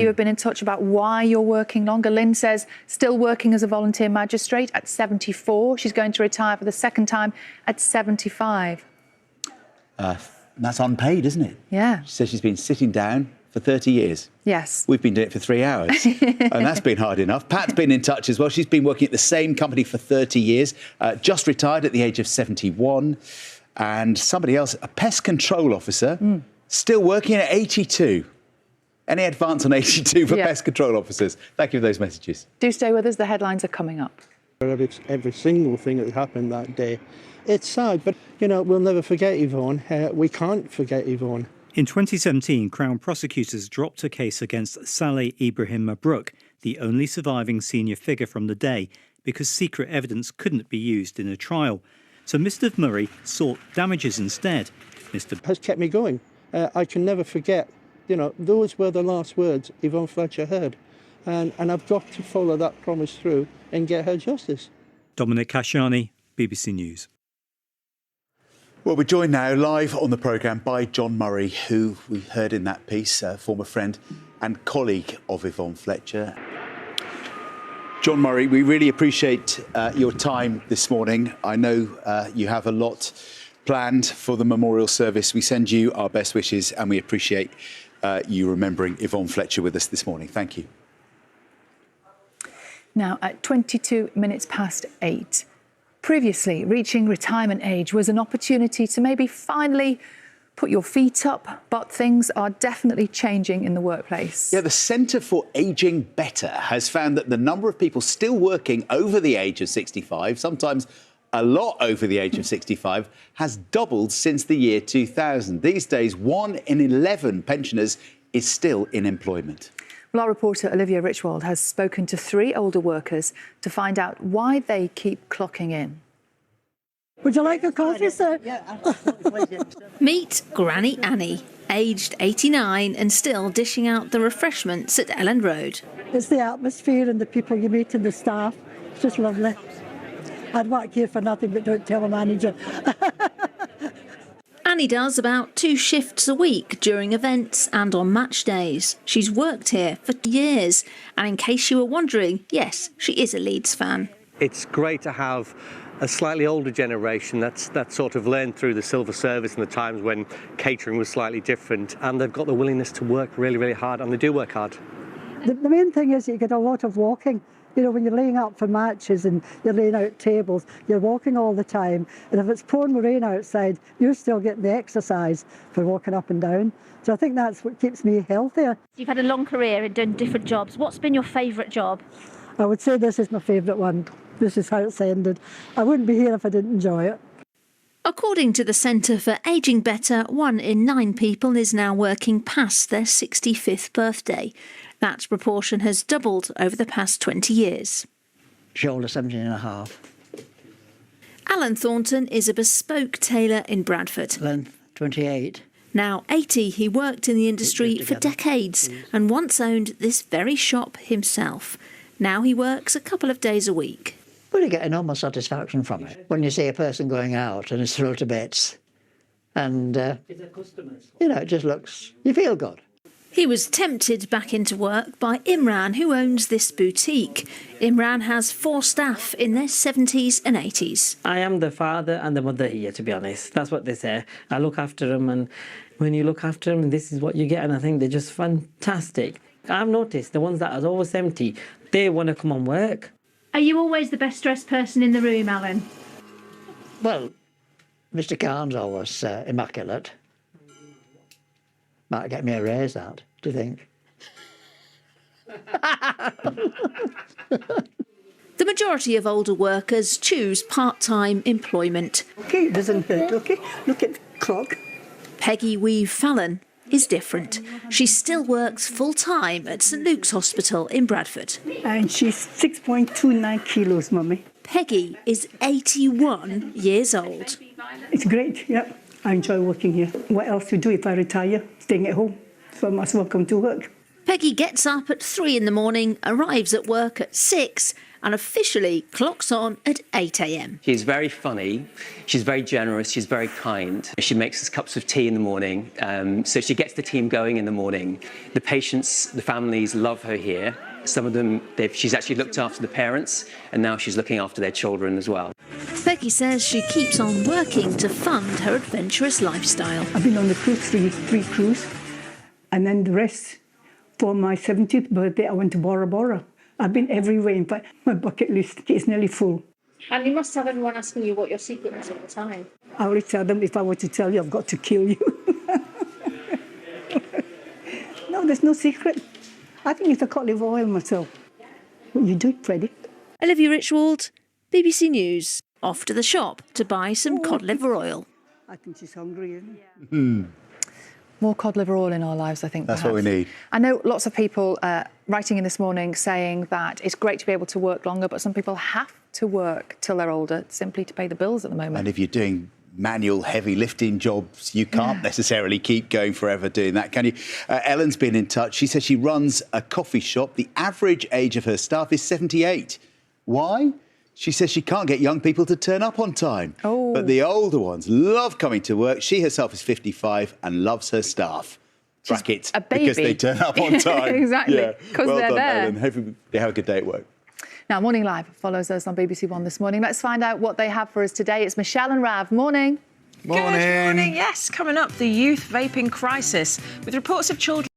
You have been in touch about why you're working longer. Lynn says still working as a volunteer magistrate at 74. She's going to retire for the second time at 75. That's unpaid, isn't it? Yeah. She says she's been sitting down for 30 years. Yes. We've been doing it for 3 hours, and that's been hard enough. Pat's been in touch as well. She's been working at the same company for 30 years, just retired at the age of 71. And somebody else, a pest control officer, still working at 82. Any advance on 82 for pest control officers? Thank you for those messages. Do stay with us. The headlines are coming up. Every single thing that happened that day. It's sad, but, you know, we'll never forget Yvonne. We can't forget Yvonne. In 2017, Crown prosecutors dropped a case against Saleh Ibrahim Mabrook, the only surviving senior figure from the day, because secret evidence couldn't be used in a trial. So Mr Murray sought damages instead. Mr has kept me going. I can never forget. You know, those were the last words Yvonne Fletcher heard. And I've got to follow that promise through and get her justice. Dominic Kashani, BBC News. Well, we're joined now live on the programme by John Murray, who we heard in that piece, former friend and colleague of Yvonne Fletcher. John Murray, we really appreciate your time this morning. I know you have a lot planned for the memorial service. We send you our best wishes and we appreciate you remembering Yvonne Fletcher with us this morning. Thank you. Now, at 22 minutes past 8, previously reaching retirement age was an opportunity to maybe finally put your feet up, but things are definitely changing in the workplace. Yeah, the Centre for Ageing Better has found that the number of people still working over the age of 65, sometimes a lot over the age of 65, has doubled since the year 2000. These days, 1 in 11 pensioners is still in employment. Well, our reporter Olivia Richwald has spoken to 3 older workers to find out why they keep clocking in. Would you like a coffee, sir? Meet Granny Annie, aged 89 and still dishing out the refreshments at Elland Road. It's the atmosphere and the people you meet and the staff. It's just lovely. I'd work here for nothing, but don't tell the manager. Annie does about 2 shifts a week during events and on match days. She's worked here for years, and in case you were wondering, yes, she is a Leeds fan. It's great to have a slightly older generation that's sort of learned through the civil service and the times when catering was slightly different, and they've got the willingness to work really, really hard, and they do work hard. The main thing is you get a lot of walking. You know, when you're laying up for matches and you're laying out tables, you're walking all the time. And if it's pouring rain outside, you're still getting the exercise for walking up and down. So I think that's what keeps me healthier. You've had a long career and done different jobs. What's been your favourite job? I would say this is my favourite one. This is how it's ended. I wouldn't be here if I didn't enjoy it. According to the Centre for Ageing Better, 1 in 9 people is now working past their 65th birthday. That proportion has doubled over the past 20 years. Shoulder 17 and a half. Alan Thornton is a bespoke tailor in Bradford. Length 28. Now 80, he worked in the industry for decades and once owned this very shop himself. Now he works a couple of days a week. Well, you get enormous satisfaction from it when you see a person going out and it's thrilled to bits. And, you know, it just looks, you feel good. He was tempted back into work by Imran, who owns this boutique. Imran has 4 staff in their 70s and 80s. I am the father and the mother here, to be honest. That's what they say. I look after them, and when you look after them, this is what you get, and I think they're just fantastic. I've noticed the ones that are over 70, they want to come and work. Are you always the best dressed person in the room, Alan? Well, Mr. Khan's always immaculate. Might get me a raise, that, do you think? The majority of older workers choose part-time employment. Okay, it doesn't hurt, okay? Look at the clock. Peggy Weave Fallon is different. She still works full-time at St Luke's Hospital in Bradford. And she's 6.29 kilos, Mummy. Peggy is 81 years old. It's great, yep. I enjoy working here. What else to do if I retire? Staying at home. So I must well come to work. Peggy gets up at 3 in the morning, arrives at work at 6 and officially clocks on at 8 a.m. She's very funny, she's very generous, she's very kind. She makes us cups of tea in the morning, so she gets the team going in the morning. The patients, the families love her here. Some of them, she's actually looked after the parents, and now she's looking after their children as well. Peggy says she keeps on working to fund her adventurous lifestyle. I've been on the cruise, three cruise, and then the rest. For my 70th birthday, I went to Bora Bora. I've been everywhere. In fact, my bucket list is nearly full. And you must have everyone asking you what your secret is all the time. I always tell them, if I were to tell you, I've got to kill you. No, there's no secret. I think it's a cod liver oil myself. What you do, Freddie? Olivia Richwald, BBC News. Off to the shop to buy some cod liver oil. I think she's hungry, isn't she? More cod liver oil in our lives, I think. That's perhaps. what we need. I know lots of people writing in this morning saying that it's great to be able to work longer, but some people have to work till they're older simply to pay the bills at the moment. And if you're doing manual, heavy lifting jobs, you can't necessarily keep going forever doing that, can you? Ellen's been in touch. She says she runs a coffee shop. The average age of her staff is 78. Why? She says she can't get young people to turn up on time. Oh. But the older ones love coming to work. She herself is 55 and loves her staff. Brackets, a baby. because they turn up on time. Exactly, because well they're done, there. Ellen. Hopefully they have a good day at work. Now, Morning Live follows us on BBC One this morning. Let's find out what they have for us today. It's Michelle and Rav. Morning. Good morning. Yes, coming up, the youth vaping crisis, with reports of children